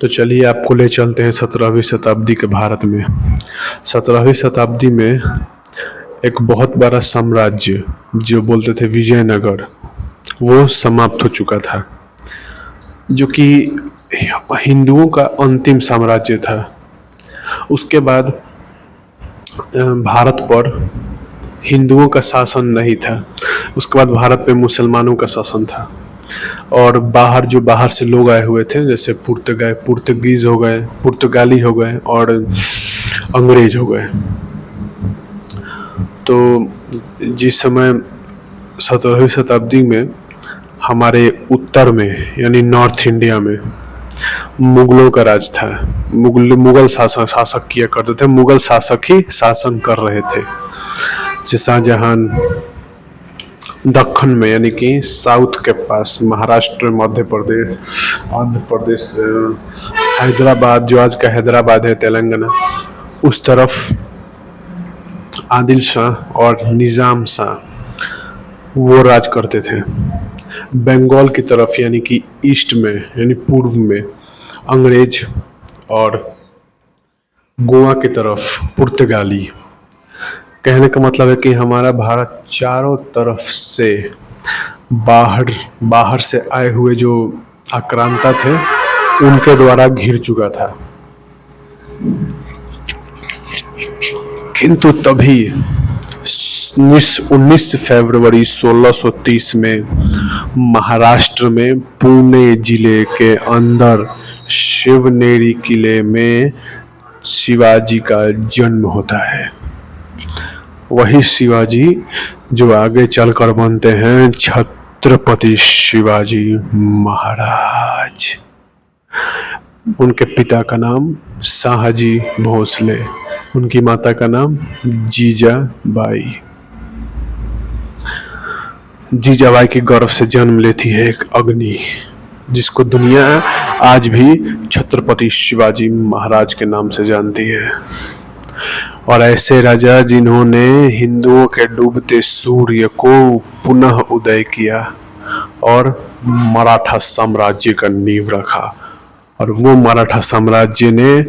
तो चलिए आपको ले चलते हैं 17वीं शताब्दी के भारत में। 17वीं शताब्दी में एक बहुत बड़ा साम्राज्य जो बोलते थे विजयनगर, वो समाप्त हो चुका था, जो कि हिंदुओं का अंतिम साम्राज्य था। उसके बाद भारत पर हिंदुओं का शासन नहीं था। उसके बाद भारत में मुसलमानों का शासन था। और बाहर से लोग आए हुए थे, जैसे पुर्तगीज हो गए, पुर्तगाली हो गए और अंग्रेज हो गए। तो जिस समय 17वीं शताब्दी में हमारे उत्तर में यानी नॉर्थ इंडिया में मुगलों का राज था। मुगल शासक किया करते थे। मुगल शासक ही शासन कर रहे थे। जैसे शाहजहां दक्कन में यानी कि साउथ के पास महाराष्ट्र, मध्य प्रदेश, आंध्र प्रदेश, हैदराबाद, जो आज का हैदराबाद है, तेलंगाना, उस तरफ आदिल शाह और निज़ाम शाह वो राज करते थे। बंगाल की तरफ यानी कि ईस्ट में यानी पूर्व में अंग्रेज और गोवा की तरफ पुर्तगाली। कहने का मतलब है कि हमारा भारत चारों तरफ से बाहर से आए हुए जो आक्रांता थे उनके द्वारा घिर चुका था। किंतु तभी 19 फरवरी 1630 में महाराष्ट्र में पुणे जिले के अंदर शिवनेरी किले में शिवाजी का जन्म होता है। वही शिवाजी जो आगे चलकर बनते हैं छत्रपति शिवाजी महाराज। उनके पिता का नाम शाहजी भोसले, उनकी माता का नाम जीजाबाई। जीजाबाई के गर्भ से जन्म लेती है एक अग्नि, जिसको दुनिया आज भी छत्रपति शिवाजी महाराज के नाम से जानती है। और ऐसे राजा जिन्होंने हिंदुओं के डूबते सूर्य को पुनः उदय किया और मराठा साम्राज्य का नींव रखा। और वो मराठा साम्राज्य ने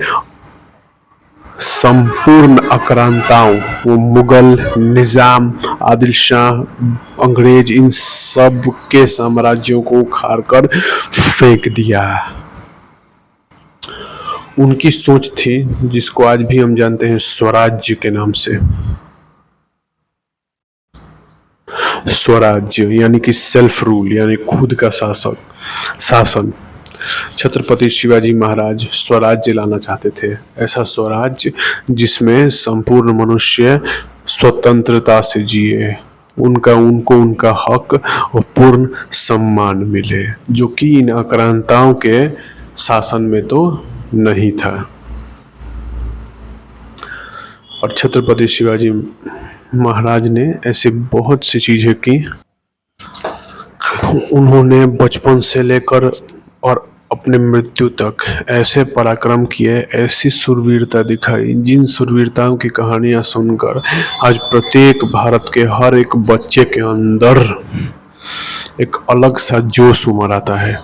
संपूर्ण आक्रांताओं, वो मुगल, निजाम, आदिल शाह, अंग्रेज, इन सब के साम्राज्यों को उखाड़ कर फेंक दिया। उनकी सोच थी जिसको आज भी हम जानते हैं स्वराज्य के नाम से। स्वराज्य यानी कि सेल्फ रूल, यानी खुद का शासन। छत्रपति शिवाजी महाराज स्वराज्य लाना चाहते थे। ऐसा स्वराज्य जिसमें संपूर्ण मनुष्य स्वतंत्रता से जिए, उनको उनका हक और पूर्ण सम्मान मिले, जो कि इन आक्रांताओं के शासन में तो नहीं था। और छत्रपति शिवाजी महाराज ने ऐसी बहुत सी चीजें की। उन्होंने बचपन से लेकर और अपने मृत्यु तक ऐसे पराक्रम किए, ऐसी शूरवीरता दिखाई, जिन शूरवीरताओं की कहानियां सुनकर आज प्रत्येक भारत के हर एक बच्चे के अंदर एक अलग सा जोश उमड़ आता है।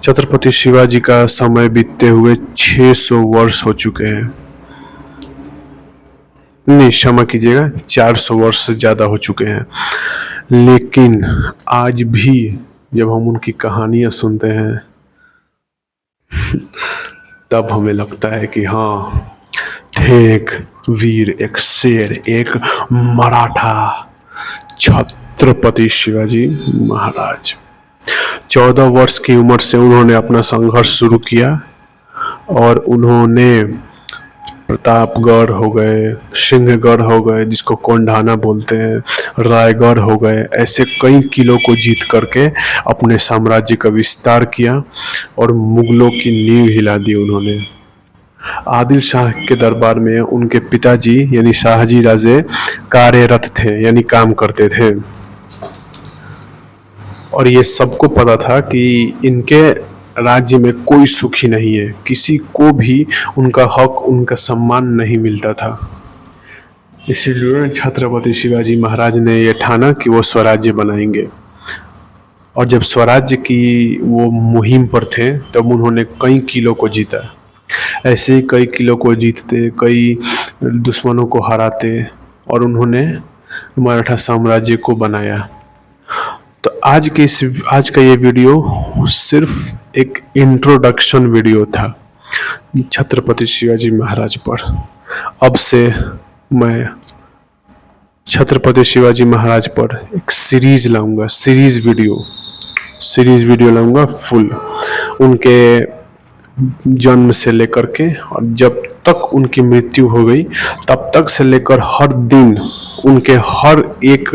छत्रपति शिवाजी का समय बीतते हुए 600 वर्ष हो चुके हैं। नहीं, क्षमा कीजिएगा, 400 वर्ष से ज़्यादा हो चुके हैं। लेकिन आज भी जब हम उनकी कहानियां सुनते हैं तब हमें लगता है कि हाँ, थे एक वीर, एक शेर, एक मराठा, छत्रपति शिवाजी महाराज। 14 वर्ष की उम्र से उन्होंने अपना संघर्ष शुरू किया और उन्होंने प्रतापगढ़ हो गए, सिंहगढ़ हो गए, जिसको कोंढाना बोलते हैं, रायगढ़ हो गए, ऐसे कई किलों को जीत करके अपने साम्राज्य का विस्तार किया और मुगलों की नींव हिला दी उन्होंने। आदिल शाह के दरबार में उनके पिताजी यानी शाहजी राजे कार्यरत थे, यानी काम करते थे। और ये सबको पता था कि इनके राज्य में कोई सुखी नहीं है, किसी को भी उनका हक, उनका सम्मान नहीं मिलता था। इसीलिए छत्रपति शिवाजी महाराज ने यह ठाना कि वो स्वराज्य बनाएंगे। और जब स्वराज्य की वो मुहिम पर थे तब उन्होंने कई किलो को जीता। ऐसे ही कई किलो को जीतते, कई दुश्मनों को हराते और उन्होंने मराठा साम्राज्य को बनाया। तो आज का ये वीडियो सिर्फ एक इंट्रोडक्शन वीडियो था छत्रपति शिवाजी महाराज पर। अब से मैं छत्रपति शिवाजी महाराज पर एक सीरीज लाऊंगा, सीरीज वीडियो लाऊंगा फुल, उनके जन्म से लेकर के और जब तक उनकी मृत्यु हो गई तब तक से लेकर हर दिन उनके हर एक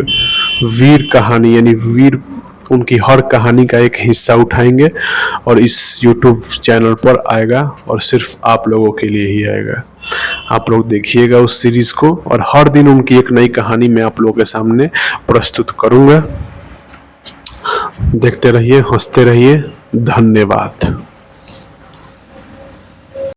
वीर कहानी यानी वीर उनकी हर कहानी का एक हिस्सा उठाएंगे और इस YouTube चैनल पर आएगा और सिर्फ आप लोगों के लिए ही आएगा। आप लोग देखिएगा उस सीरीज को और हर दिन उनकी एक नई कहानी मैं आप लोगों के सामने प्रस्तुत करूंगा। देखते रहिए, हंसते रहिए। धन्यवाद।